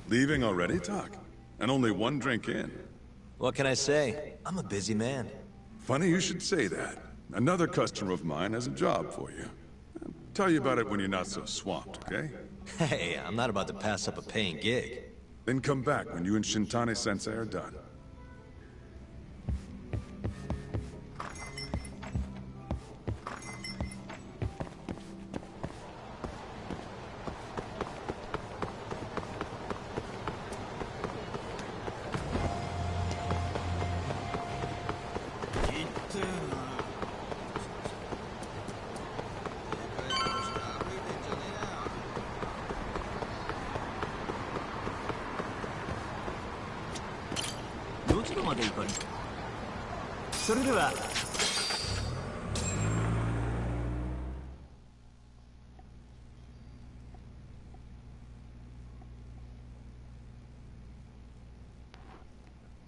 Leaving already, Tak? And only one drink in. What can I say? I'm a busy man. Funny you should say that. Another customer of mine has a job for you. I'll tell you about it when you're not so swamped, okay? Hey, I'm not about to pass up a paying gig. Then come back when you and Shintani-sensei are done.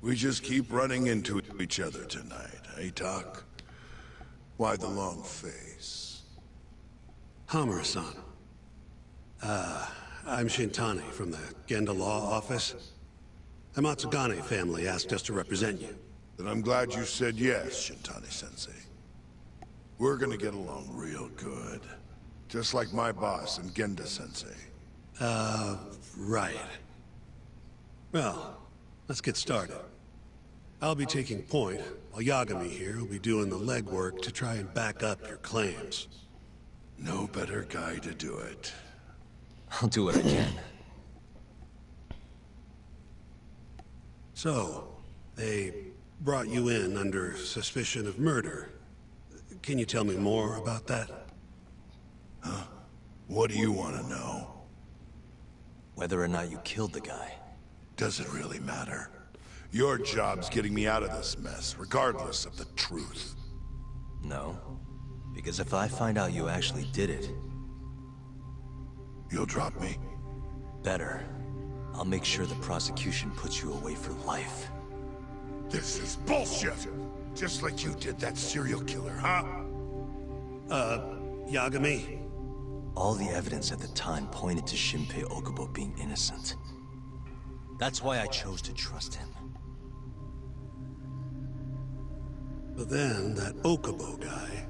We just keep running into each other tonight, eh, Tak? Why the long face? Hamura-san. I'm Shintani from the Genda Law Office. The Matsugane family asked us to represent you. Then I'm glad you said yes, Shintani-sensei. We're gonna get along real good. Just like my boss and Genda-sensei. Right. Well, let's get started. I'll be taking point, while Yagami here will be doing the legwork to try and back up your claims. No better guy to do it. I'll do what I can. So, they brought you in under suspicion of murder. Can you tell me more about that? Huh? What do you want to know? Whether or not you killed the guy. Does it really matter? Your job's getting me out of this mess, regardless of the truth. No. Because if I find out you actually did it... You'll drop me? Better. I'll make sure the prosecution puts you away for life. This is bullshit! Just like you did that serial killer, huh? Yagami? All the evidence at the time pointed to Shinpei Okubo being innocent. That's why I chose to trust him. But then, that Okubo guy...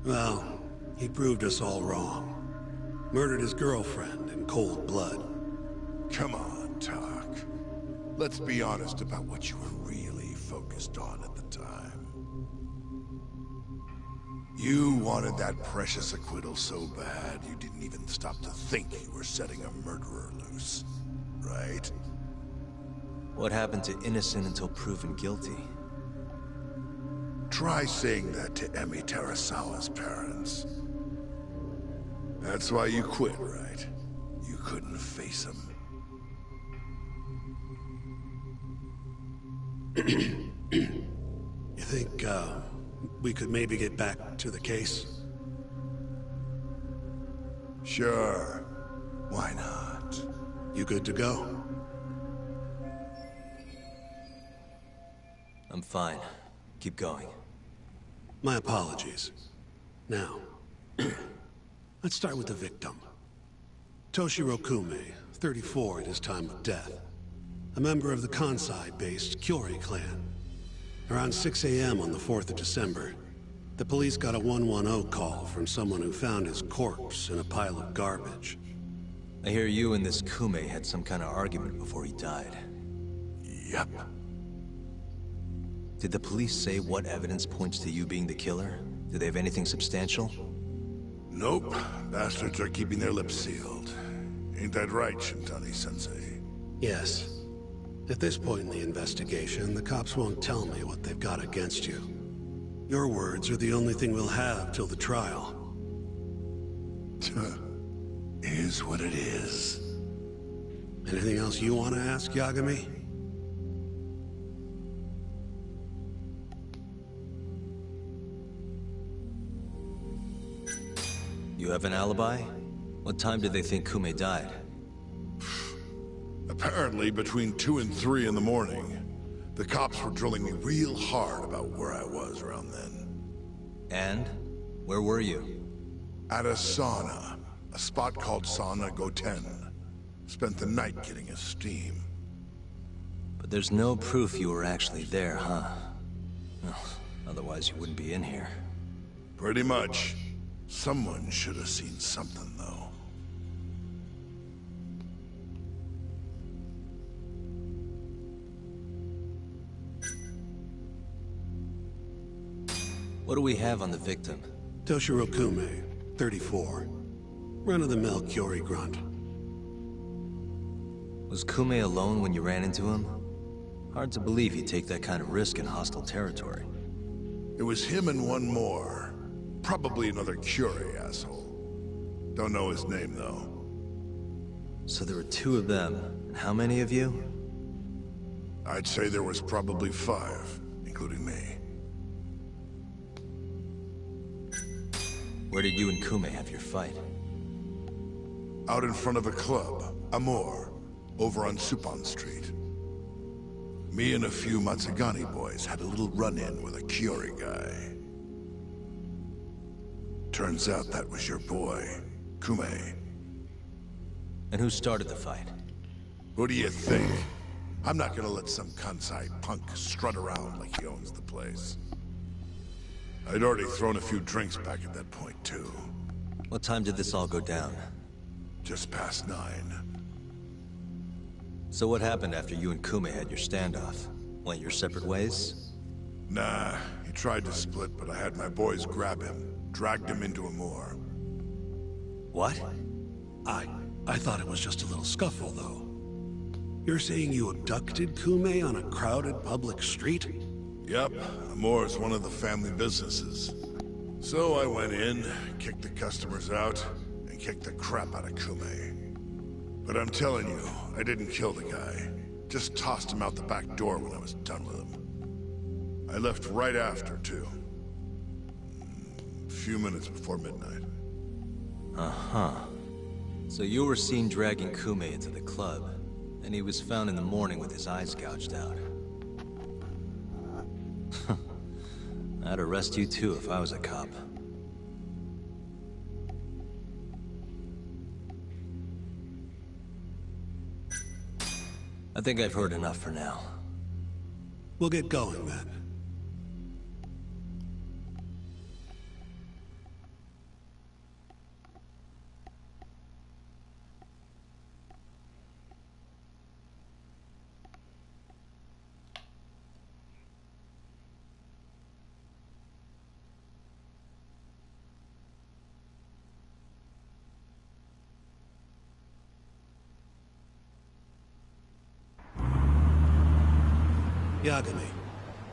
Well, he proved us all wrong. Murdered his girlfriend in cold blood. Come on, Tak. Let's be honest about what you were really focused on at the time. You wanted that precious acquittal so bad, you didn't even stop to think you were setting a murderer loose. Right? What happened to innocent until proven guilty? Try saying that to Emi Terasawa's parents. That's why you quit, right? You couldn't face him. You think, we could maybe get back to the case? Sure. Why not? You good to go? I'm fine. Keep going. My apologies. Now, let's start with the victim. Toshiro Kume, 34 at his time of death. A member of the Kansai-based Kyori clan. Around 6 a.m. on the 4th of December, the police got a 110 call from someone who found his corpse in a pile of garbage. I hear you and this Kume had some kind of argument before he died. Yep. Did the police say what evidence points to you being the killer? Do they have anything substantial? Nope. Bastards are keeping their lips sealed. Ain't that right, Shintani-sensei? Yes. At this point in the investigation, the cops won't tell me what they've got against you. Your words are the only thing we'll have till the trial. Is what it is. Anything else you want to ask, Yagami? You have an alibi? What time did they think Kume died? Apparently between 2 and 3 in the morning. The cops were drilling me real hard about where I was around then. And? Where were you? At a sauna. A spot called Sauna Goten. Spent the night getting his steam. But there's no proof you were actually there, huh? Well, otherwise you wouldn't be in here. Pretty much. Someone should have seen something, though. What do we have on the victim? Toshiro Kume, 34. Run-of-the-mill Curie grunt. Was Kume alone when you ran into him? Hard to believe he'd take that kind of risk in hostile territory. It was him and one more. Probably another Curie asshole. Don't know his name, though. So there were two of them. And how many of you? I'd say there was probably 5, including me. Where did you and Kume have your fight? Out in front of a club, Amor, over on Supon Street. Me and a few Matsugani boys had a little run-in with a Curie guy. Turns out that was your boy, Kume. And who started the fight? Who do you think? I'm not gonna let some Kansai punk strut around like he owns the place. I'd already thrown a few drinks back at that point, too. What time did this all go down? Just past 9. So what happened after you and Kume had your standoff? Went your separate ways? Nah, he tried to split, but I had my boys grab him, dragged him into Amor. What? I thought it was just a little scuffle, though. You're saying you abducted Kume on a crowded public street? Yep, Amor's one of the family businesses. So I went in, kicked the customers out, and kicked the crap out of Kume. But I'm telling you, I didn't kill the guy. Just tossed him out the back door when I was done with him. I left right after, too. A few minutes before midnight. Uh-huh. So you were seen dragging Kume into the club, and he was found in the morning with his eyes gouged out. I'd arrest you too if I was a cop. I think I've heard enough for now. We'll get going, then. Yagami,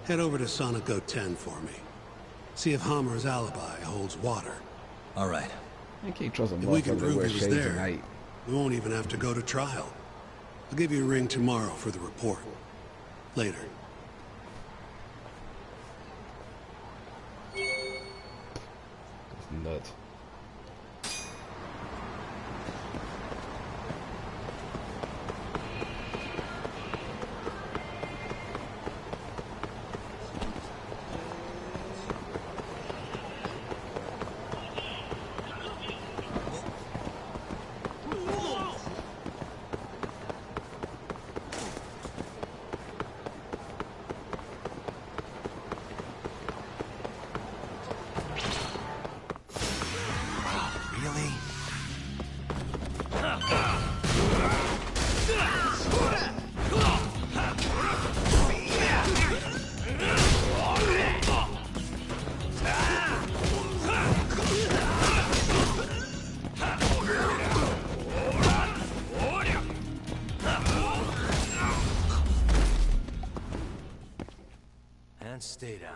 head over to Sonico 10 for me. See if Hammer's alibi holds water. All right. I can't trust a If we can motherfucker prove wear he was shades at there, night. we won't even have to go to trial. I'll give you a ring tomorrow for the report. Later. That's nuts. Really? And stay down.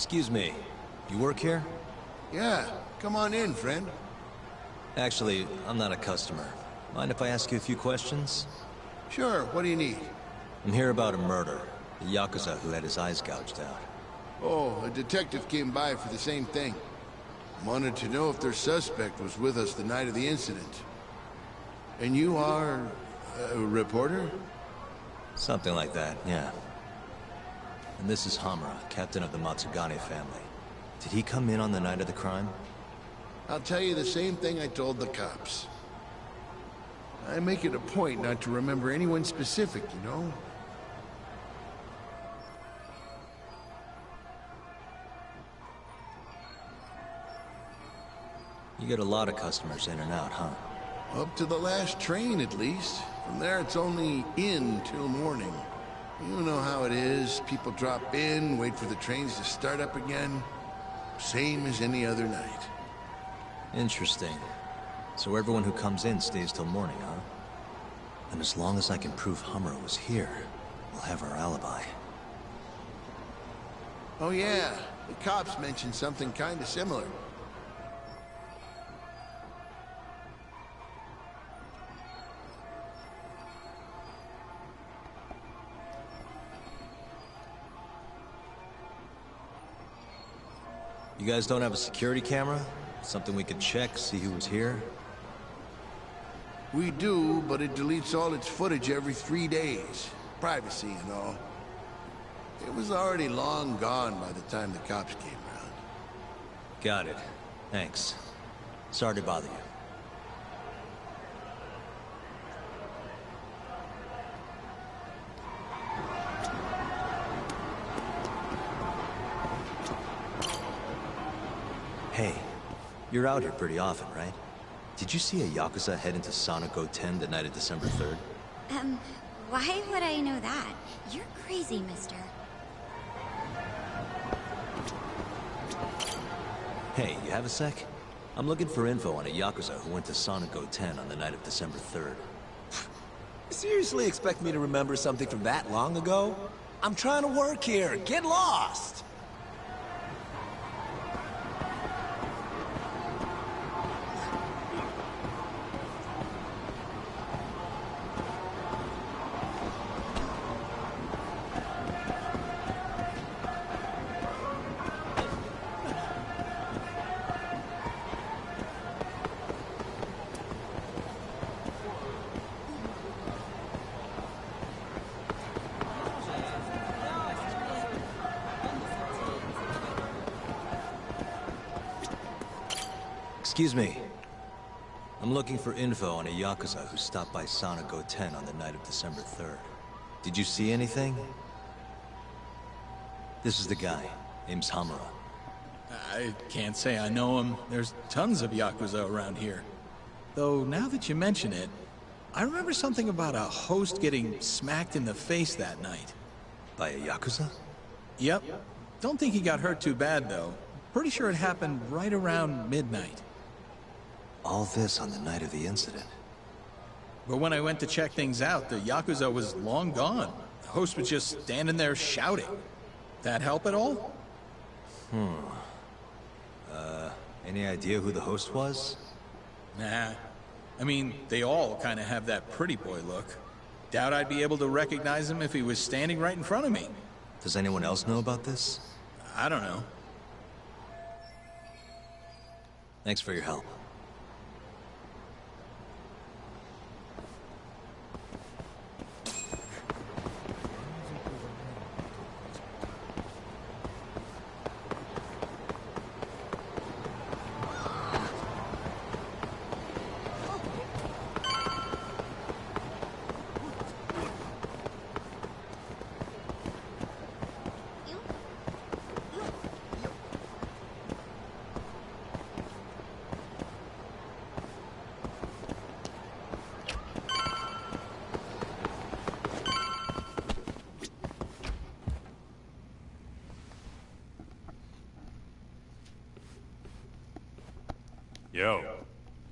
Excuse me, you work here? Yeah, come on in, friend. Actually, I'm not a customer. Mind if I ask you a few questions? Sure, what do you need? I'm here about a murder. The Yakuza who had his eyes gouged out. Oh, a detective came by for the same thing. Wanted to know if their suspect was with us the night of the incident. And you are... a reporter? Something like that, yeah. And this is Hamura, captain of the Matsugane family. Did he come in on the night of the crime? I'll tell you the same thing I told the cops. I make it a point not to remember anyone specific, you know? You get a lot of customers in and out, huh? Up to the last train, at least. From there, it's only in till morning. You know how it is. People drop in, wait for the trains to start up again. Same as any other night. Interesting. So everyone who comes in stays till morning, huh? And as long as I can prove Hamura was here, we'll have our alibi. Oh yeah, the cops mentioned something kind of similar. You guys don't have a security camera? Something we could check, see who was here? We do, but it deletes all its footage every 3 days. Privacy and all. It was already long gone by the time the cops came around. Got it. Thanks. Sorry to bother you. Hey, you're out here pretty often, right? Did you see a Yakuza head into Sonic 010 the night of December 3rd? Why would I know that? You're crazy, mister. Hey, you have a sec? I'm looking for info on a Yakuza who went to Sonic 010 on the night of December 3rd. Seriously expect me to remember something from that long ago? I'm trying to work here. Get lost! Excuse me. I'm looking for info on a Yakuza who stopped by Sonic 010 on the night of December 3rd. Did you see anything? This is the guy. Name's Hamura. I can't say I know him. There's tons of Yakuza around here. Though, now that you mention it, I remember something about a host getting smacked in the face that night. By a Yakuza? Yep. Don't think he got hurt too bad, though. Pretty sure it happened right around midnight. All this on the night of the incident. But when I went to check things out, the Yakuza was long gone. The host was just standing there shouting. That help at all? Any idea who the host was? Nah. I mean, they all kind of have that pretty boy look. Doubt I'd be able to recognize him if he was standing right in front of me. Does anyone else know about this? I don't know. Thanks for your help. Yo.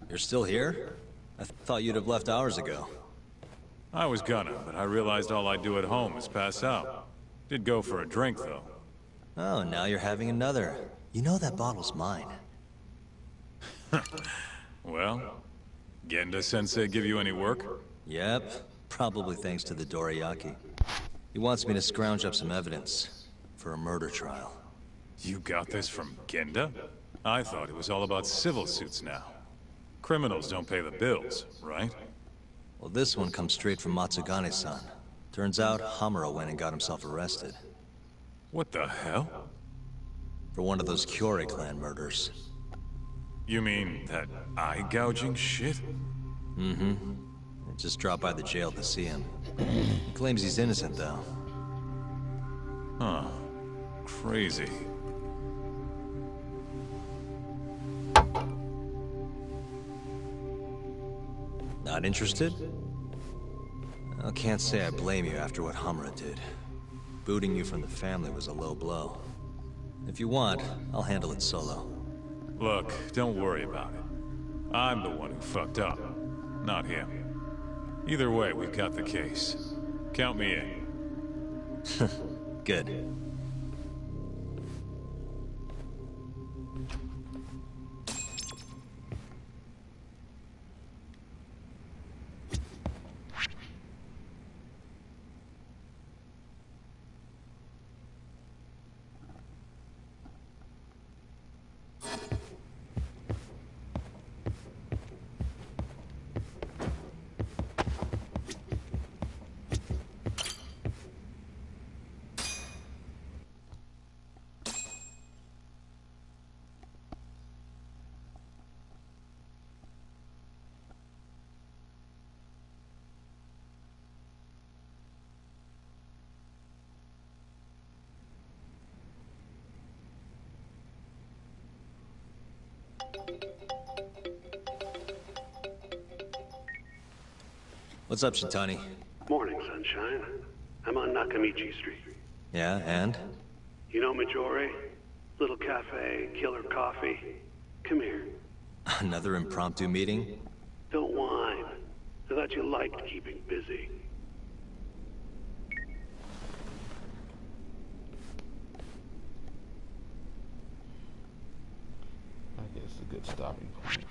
You're still here? I thought you'd have left hours ago. I was gonna, but I realized all I do at home is pass out. Did go for a drink, though. Oh, now you're having another. You know that bottle's mine. Well, Genda-sensei give you any work? Yep, probably thanks to the Dorayaki. He wants me to scrounge up some evidence for a murder trial. You got this from Genda? I thought it was all about civil suits now. Criminals don't pay the bills, right? Well, this one comes straight from Matsugane-san. Turns out, Hamura went and got himself arrested. What the hell? For one of those Kyorei clan murders. You mean that eye-gouging shit? Mm-hmm. I just dropped by the jail to see him. He claims he's innocent, though. Huh. Crazy. Not interested? I can't say I blame you after what Hamura did. Booting you from the family was a low blow. If you want, I'll handle it solo. Look, don't worry about it. I'm the one who fucked up, not him. Either way, we've got the case. Count me in. Good. What's up, Shintani? Morning, sunshine. I'm on Nakamichi Street. Yeah, and? You know Majore? Little cafe, killer coffee. Come here. Another impromptu meeting? Don't whine. I thought you liked keeping busy. I guess a good stopping point.